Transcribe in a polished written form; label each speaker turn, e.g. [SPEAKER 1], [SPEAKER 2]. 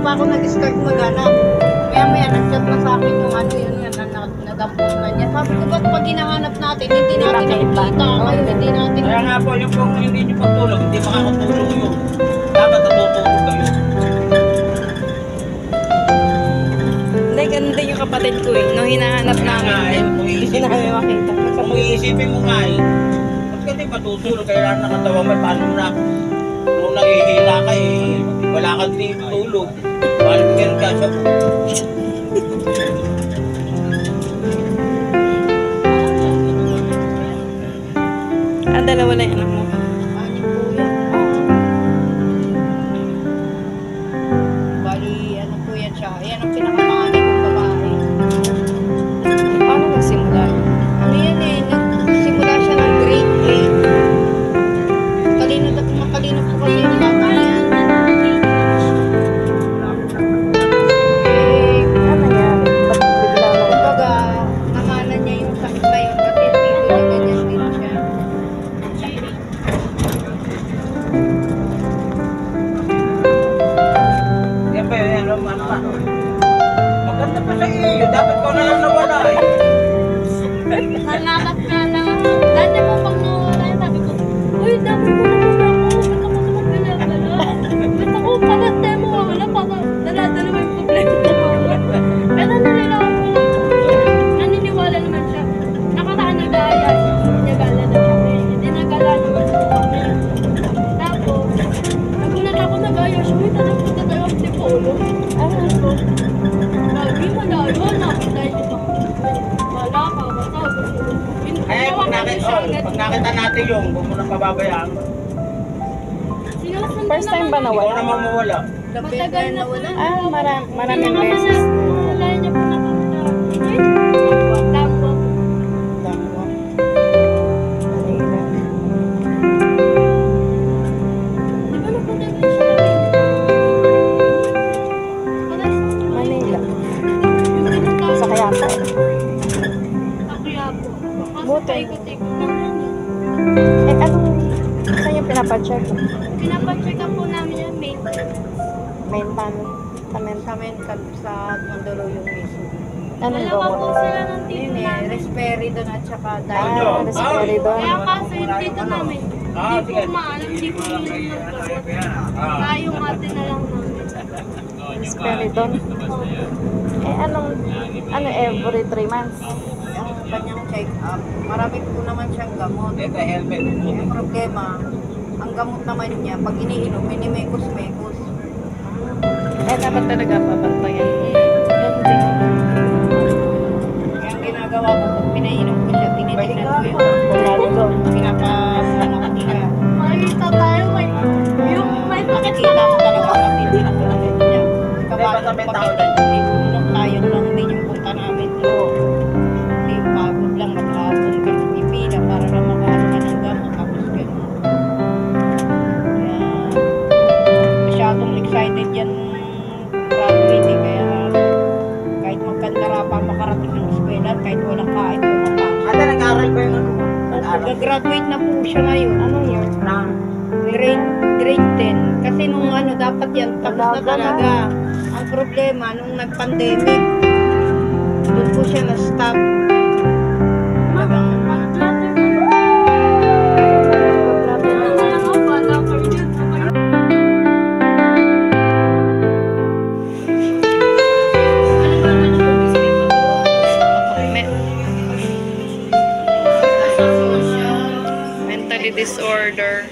[SPEAKER 1] pa ako nag-start maghanap. Maya-maya nag-chat na sa akin yung ano yun nga nadampot na niya. Sabi ko, ba't pag hinahanap natin, hindi natin nakikita. Ngayon, hindi natin.
[SPEAKER 2] Kaya nga po, yung kung hindi nyo pagtulog, hindi makakatulog yun. Dapat natutulog kayo.
[SPEAKER 3] Hindi, ganun din yung kapatid ko eh. Nung hinahanap namin, hindi namin makita.
[SPEAKER 2] Kung iisipin mo nga eh, ba't ka di matutulog? Kailangan nakatawa mo, paano na? Kung nangihila ka eh, wala kang tulog. Paano meron ka sa
[SPEAKER 3] dalawa lang yung anak mo.
[SPEAKER 1] Anim po yan. Bali, ano po yan siya. Yan ang pinakapanganay kong babae.
[SPEAKER 3] Paano nagsimula?
[SPEAKER 1] Ano yan eh, nagsimula siya ng grade 8. Kalinod at makalinod po kasi yung bata yan.
[SPEAKER 3] Ano yan? Ba't bigla mo?
[SPEAKER 1] Kumbaga, namanan niya yung sakit na yun. Kasi dito niya ganyan din siya.
[SPEAKER 2] yan ba yun? Ano pa? Maganda pa sa iyo. Dapat ko na lang nawala eh.
[SPEAKER 4] Nalakat nga lang ako. Dati mo pag nawala yun, sabi ko, uy, dami ko na wala ako. Ba't ako naman pinagala? Ba't ako pagkatay mo wala? Para daladala mo yung problema mo. Pero nalalaman ko lang po siya. Naniniwala naman siya. Nakataan nag-aaya. Nagala na kami. Hindi nagala naman po kami. Tapos, nagulat ako nag-aaya siya. Uy, tanong ko tayo ang tipolo. Ano po? Lagi malayo na. Dahil ito. Wala ka.
[SPEAKER 2] Eh, pag nakita natin yung, huwag mo nang pababayaan.
[SPEAKER 3] First time ba
[SPEAKER 2] Ikaw
[SPEAKER 3] nawala?
[SPEAKER 2] naman mawala.
[SPEAKER 4] Matagal na wala.
[SPEAKER 3] Maraming beses.
[SPEAKER 4] Wala niya po napunta. Tambo.
[SPEAKER 1] Dangwa.
[SPEAKER 4] Di ba napunta din siya?
[SPEAKER 3] Manila.
[SPEAKER 4] Yung pinunta
[SPEAKER 3] Sa Quiapo.
[SPEAKER 4] sa Quiapo. Kaso
[SPEAKER 3] Buti.
[SPEAKER 4] paikot-ikot lang yan.
[SPEAKER 3] Saan yung pinapacheck?
[SPEAKER 4] Pinapacheck up po namin yung maintenance.
[SPEAKER 3] Main panel.
[SPEAKER 1] Sa mental sa Mandaluyong mismo.
[SPEAKER 3] Anong
[SPEAKER 4] Dalawa po
[SPEAKER 3] gamot?
[SPEAKER 4] sila ng tito
[SPEAKER 1] Yun eh,
[SPEAKER 4] namin.
[SPEAKER 1] Risperidon at saka
[SPEAKER 3] Ah,
[SPEAKER 1] Dialog.
[SPEAKER 3] risperidon.
[SPEAKER 4] Kaya kaso yung tito namin,
[SPEAKER 2] Ah,
[SPEAKER 4] hindi
[SPEAKER 2] sige.
[SPEAKER 4] po maalam, hindi po yun yung nagkabot. Tayo mati na lang namin.
[SPEAKER 3] Risperidon. Ano every 3 months?
[SPEAKER 1] Ang kanyang check-up, marami po naman siyang gamot.
[SPEAKER 2] Ito, helmet.
[SPEAKER 1] Yung problema, ang gamot naman niya, pag iniinom, minimekos-mekos.
[SPEAKER 3] Dapat talaga pabantayan. Ganun din.
[SPEAKER 1] Kaya ang ginagawa ko, pag pinainom ko siya, tinitignan ko yung pinapasano ko siya.
[SPEAKER 4] Makikita tayo, may pakit
[SPEAKER 1] Nakikita ko talaga kapit ang kapit niya.
[SPEAKER 2] May patabing tao
[SPEAKER 1] Kapag tinulong tayo lang din yung punta namin doon. Hindi pagod lang, maghapon ka sa pipila para lang makaano ka ng gamot. Tapos gano'n. Kaya masyadong excited yan graduate eh. Kaya kahit magkandara pa makarating ng eskwela, kahit walang kain, pumapasok.
[SPEAKER 2] Ate, nag-aaral ba yung ano mo? Nag-aaral?
[SPEAKER 1] Nag-graduate na po siya ngayon.
[SPEAKER 3] Anong year?
[SPEAKER 2] Na?
[SPEAKER 1] Grade 10. Kasi nung ano, dapat yan, tapos na talaga. Ang problema, nung nag-pandemic, doon po siya na-stop. Talagang,
[SPEAKER 3] Mentally disorder.